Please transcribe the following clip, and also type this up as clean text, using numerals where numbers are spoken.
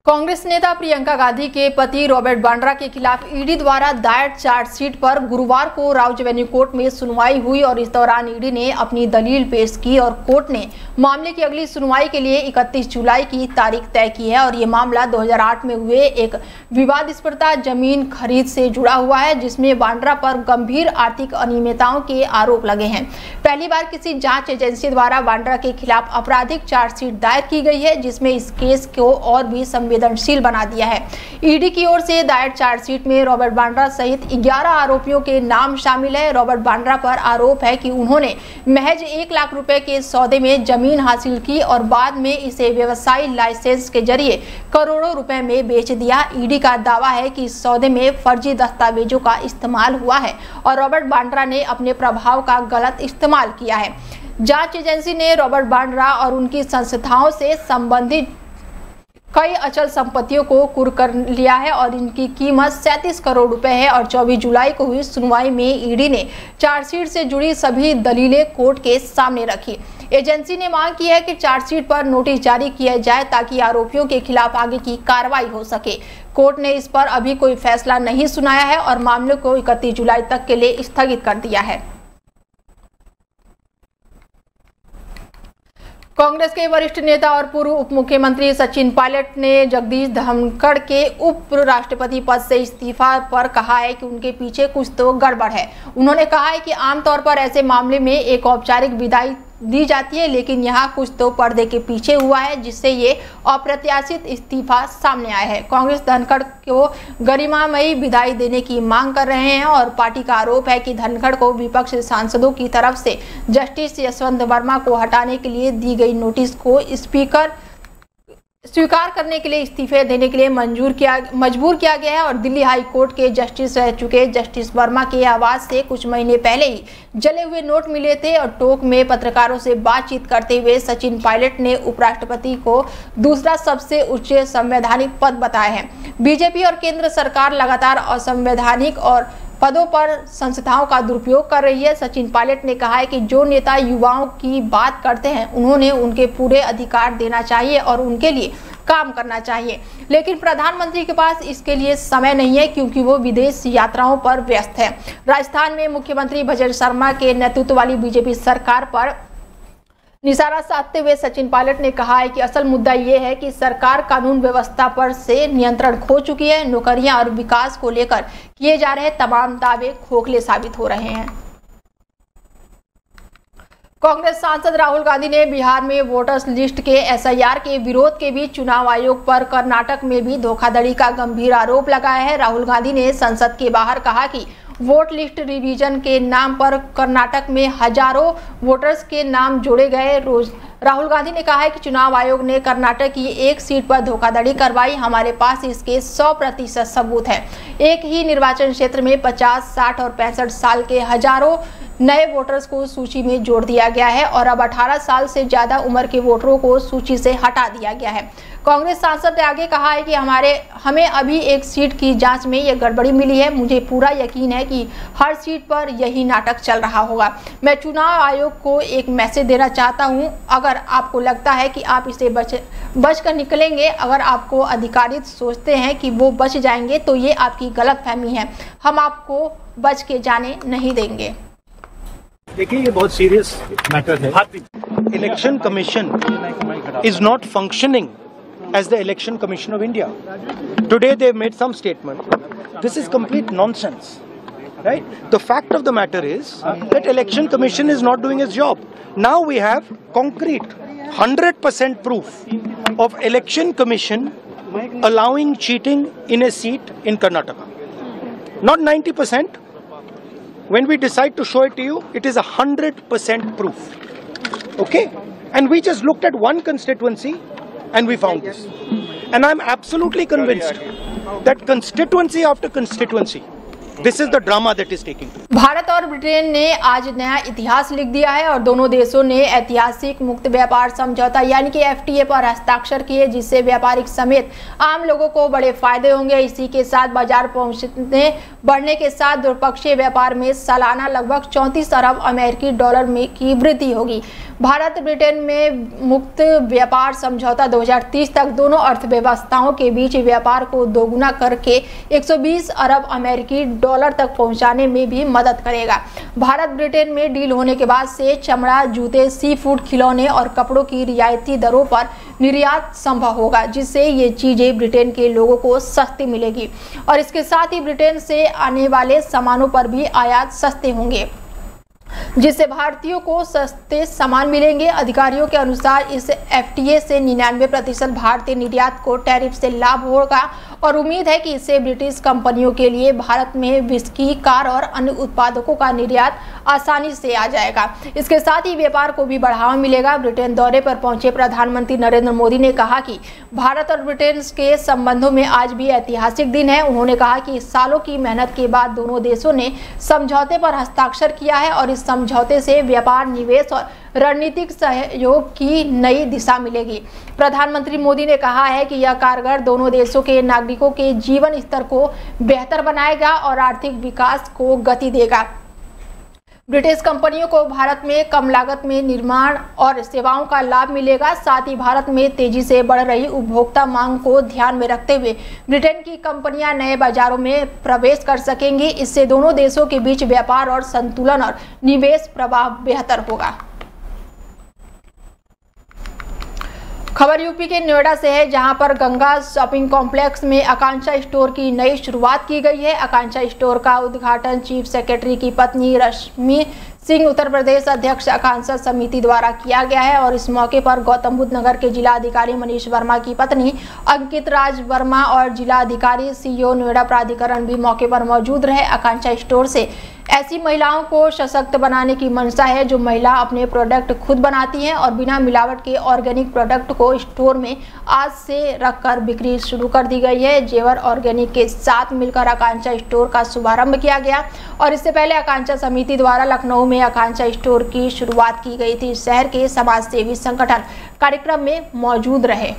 कांग्रेस नेता प्रियंका गांधी के पति रॉबर्ट वाड्रा के खिलाफ ईडी द्वारा दायर चार्जशीट पर गुरुवार को राउज एवेन्यू कोर्ट में सुनवाई हुई और इस दौरान ईडी ने अपनी दलील पेश की और कोर्ट ने मामले की अगली सुनवाई के लिए 31 जुलाई की तारीख तय की है। और ये मामला 2008 में हुए एक विवादास्पद जमीन खरीद से जुड़ा हुआ है, जिसमें वाड्रा पर गंभीर आर्थिक अनियमितताओं के आरोप लगे हैं। पहली बार किसी जांच एजेंसी द्वारा वाड्रा के खिलाफ आपराधिक चार्जशीट दायर की गई है, जिसमें इस केस को और भी संवेदनशील बना दिया है। ईडी की ओर से दायर चार्जशीट में रॉबर्ट वाड्रा सहित 11 आरोपियों के नाम शामिल है। रॉबर्ट वाड्रा पर आरोप है कि उन्होंने महज 1 लाख रुपए के सौदे में जमीन हासिल की और बाद में इसे व्यवसायी लाइसेंस के जरिए करोड़ों रुपए में बेच दिया। ईडी का दावा है कि इस सौदे में फर्जी दस्तावेजों का इस्तेमाल हुआ है और रॉबर्ट वाड्रा ने अपने प्रभाव का गलत इस्तेमाल किया है। जांच एजेंसी ने रॉबर्ट वाड्रा और उनकी संस्थाओं से संबंधित कई अचल संपत्तियों को कुर्क कर लिया है और इनकी कीमत 37 करोड़ रुपए है। और 24 जुलाई को हुई सुनवाई में ईडी ने चार्जशीट से जुड़ी सभी दलीलें कोर्ट के सामने रखी। एजेंसी ने मांग की है कि चार्जशीट पर नोटिस जारी किया जाए ताकि आरोपियों के खिलाफ आगे की कार्रवाई हो सके। कोर्ट ने इस पर अभी कोई फैसला नहीं सुनाया है और मामले को 31 जुलाई तक के लिए स्थगित कर दिया है। कांग्रेस के वरिष्ठ नेता और पूर्व उप मुख्यमंत्री सचिन पायलट ने जगदीश धनखड़ के उप राष्ट्रपति पद से इस्तीफा पर कहा है कि उनके पीछे कुछ तो गड़बड़ है। उन्होंने कहा है कि आमतौर पर ऐसे मामले में एक औपचारिक विदाई दी जाती है, लेकिन यहाँ कुछ तो पर्दे के पीछे हुआ है, जिससे ये अप्रत्याशित इस्तीफा सामने आया है। कांग्रेस धनखड़ को गरिमामयी विदाई देने की मांग कर रहे हैं और पार्टी का आरोप है कि धनखड़ को विपक्ष सांसदों की तरफ से जस्टिस यशवंत वर्मा को हटाने के लिए दी गई नोटिस को स्वीकार करने के लिए इस्तीफे देने के लिए मजबूर किया गया है। और दिल्ली हाई कोर्ट के जस्टिस रह चुके जस्टिस वर्मा के आवास से कुछ महीने पहले ही जले हुए नोट मिले थे। और टोंक में पत्रकारों से बातचीत करते हुए सचिन पायलट ने उपराष्ट्रपति को दूसरा सबसे उच्च संवैधानिक पद बताया है। बीजेपी और केंद्र सरकार लगातार असंवैधानिक और पदों पर संस्थाओं का दुरुपयोग कर रही है। सचिन पायलट ने कहा है कि जो नेता युवाओं की बात करते हैं उन्होंने उनके पूरे अधिकार देना चाहिए और उनके लिए काम करना चाहिए, लेकिन प्रधानमंत्री के पास इसके लिए समय नहीं है क्योंकि वो विदेश यात्राओं पर व्यस्त है। राजस्थान में मुख्यमंत्री भजन शर्मा के नेतृत्व वाली बीजेपी सरकार पर निशाना साधते हुए सचिन पायलट ने कहा है कि असल मुद्दा ये है कि सरकार कानून व्यवस्था पर से नियंत्रण खो चुकी है। नौकरियां और विकास को लेकर किए जा रहे तमाम दावे खोखले साबित हो रहे हैं। कांग्रेस सांसद राहुल गांधी ने बिहार में वोटर्स लिस्ट के एसआईआर के विरोध के बीच चुनाव आयोग पर कर्नाटक में भी धोखाधड़ी का गंभीर आरोप लगाया है। राहुल गांधी ने संसद के बाहर कहा कि वोट लिस्ट रिवीजन के नाम पर कर्नाटक में हजारों वोटर्स के नाम जोड़े गए। राहुल गांधी ने कहा है कि चुनाव आयोग ने कर्नाटक की एक सीट पर धोखाधड़ी करवाई। हमारे पास इसके 100% सबूत है। एक ही निर्वाचन क्षेत्र में 50, 60 और 65 साल के हजारों नए वोटर्स को सूची में जोड़ दिया गया है और अब 18 साल से ज्यादा उम्र के वोटरों को सूची से हटा दिया गया है। कांग्रेस सांसद ने आगे कहा है कि हमें अभी एक सीट की जांच में यह गड़बड़ी मिली है। मुझे पूरा यकीन है कि हर सीट पर यही नाटक चल रहा होगा। मैं चुनाव आयोग को एक मैसेज देना चाहता हूं। अगर आपको लगता है कि आप इसे बच कर निकलेंगे, अगर आपको अधिकारित सोचते हैं कि वो बच जाएंगे, तो ये आपकी गलतफहमी है। हम आपको बच के जाने नहीं देंगे। देखिए, ये बहुत सीरियस मैटर है। Election commission is not functioning as the Election Commission of India. Today they made some statement. This is complete nonsense, right? The fact of the matter is that Election Commission is not doing its job. Now we have concrete 100% proof of Election Commission allowing cheating in a seat in Karnataka. Not 90%. When we decide to show it to you, it is 100% proof. Okay? And we just looked at one constituency and we found this. And I'm absolutely convinced that constituency after constituency, this is the drama that is taking place. Bharat और और Britain ने आज नया इतिहास लिख दिया है और दोनों देशों ने ऐतिहासिक मुक्त व्यापार समझौता यानी कि FTA पर हस्ताक्षर किए, जिससे व्यापारिक समेत आम लोगों को बड़े फायदे होंगे। इसी के साथ बाजार पहुंचने बढ़ने के साथ द्विपक्षीय व्यापार में सालाना लगभग 34 अरब अमेरिकी डॉलर में की वृद्धि होगी। भारत ब्रिटेन में मुक्त व्यापार समझौता 2030 तक दोनों अर्थव्यवस्थाओं के बीच व्यापार को दोगुना करके 120 अरब अमेरिकी डॉलर तक पहुंचाने में भी मदद करेगा। भारत ब्रिटेन में डील होने के बाद से चमड़ा, जूते, सी फूड, खिलौने और कपड़ों की रियायती दरों पर निर्यात संभव होगा, जिससे ये चीजें ब्रिटेन के लोगों को सस्ती मिलेगी और इसके साथ ही ब्रिटेन से आने वाले सामानों पर भी आयात सस्ते होंगे, जिससे भारतीयों को सस्ते सामान मिलेंगे। अधिकारियों के अनुसार इस FTA से 99% भारतीय निर्यात को टैरिफ से लाभ होगा और उम्मीद है कि इससे ब्रिटिश कंपनियों के लिए भारत में विस्की, कार और अन्य उत्पादों का निर्यात आसानी से आ जाएगा। इसके साथ ही व्यापार को भी बढ़ावा मिलेगा। ब्रिटेन दौरे पर पहुंचे प्रधानमंत्री नरेंद्र मोदी ने कहा कि भारत और ब्रिटेन के संबंधों में आज भी ऐतिहासिक दिन है। उन्होंने कहा कि सालों की मेहनत के बाद दोनों देशों ने समझौते पर हस्ताक्षर किया है और इस समझौते से व्यापार, निवेश और रणनीतिक सहयोग की नई दिशा मिलेगी। प्रधानमंत्री मोदी ने कहा है कि यह कारगर दोनों देशों के नागरिकों के जीवन स्तर को बेहतर बनाएगा और आर्थिक विकास को गति देगा। ब्रिटिश कंपनियों को भारत में कम लागत में निर्माण और सेवाओं का लाभ मिलेगा। साथ ही भारत में तेजी से बढ़ रही उपभोक्ता मांग को ध्यान में रखते हुए ब्रिटेन की कंपनियां नए बाजारों में प्रवेश कर सकेंगी। इससे दोनों देशों के बीच व्यापार और संतुलन और निवेश प्रवाह बेहतर होगा। खबर यूपी के नोएडा से है, जहां पर गंगा शॉपिंग कॉम्प्लेक्स में आकांक्षा स्टोर की नई शुरुआत की गई है। आकांक्षा स्टोर का उद्घाटन चीफ सेक्रेटरी की पत्नी रश्मि सिंह, उत्तर प्रदेश अध्यक्ष आकांक्षा समिति द्वारा किया गया है और इस मौके पर गौतम बुद्ध नगर के जिला अधिकारी मनीष वर्मा की पत्नी अंकित राज वर्मा और जिला अधिकारी CEO नोएडा प्राधिकरण भी मौके पर मौजूद रहे। आकांक्षा स्टोर से ऐसी महिलाओं को सशक्त बनाने की मंशा है जो महिला अपने प्रोडक्ट खुद बनाती हैं और बिना मिलावट के ऑर्गेनिक प्रोडक्ट को स्टोर में आज से रखकर बिक्री शुरू कर दी गई है। जेवर ऑर्गेनिक के साथ मिलकर आकांक्षा स्टोर का शुभारंभ किया गया और इससे पहले आकांक्षा समिति द्वारा लखनऊ में आकांक्षा स्टोर की शुरुआत की गई थी। शहर के समाज सेवी संगठन कार्यक्रम में मौजूद रहे।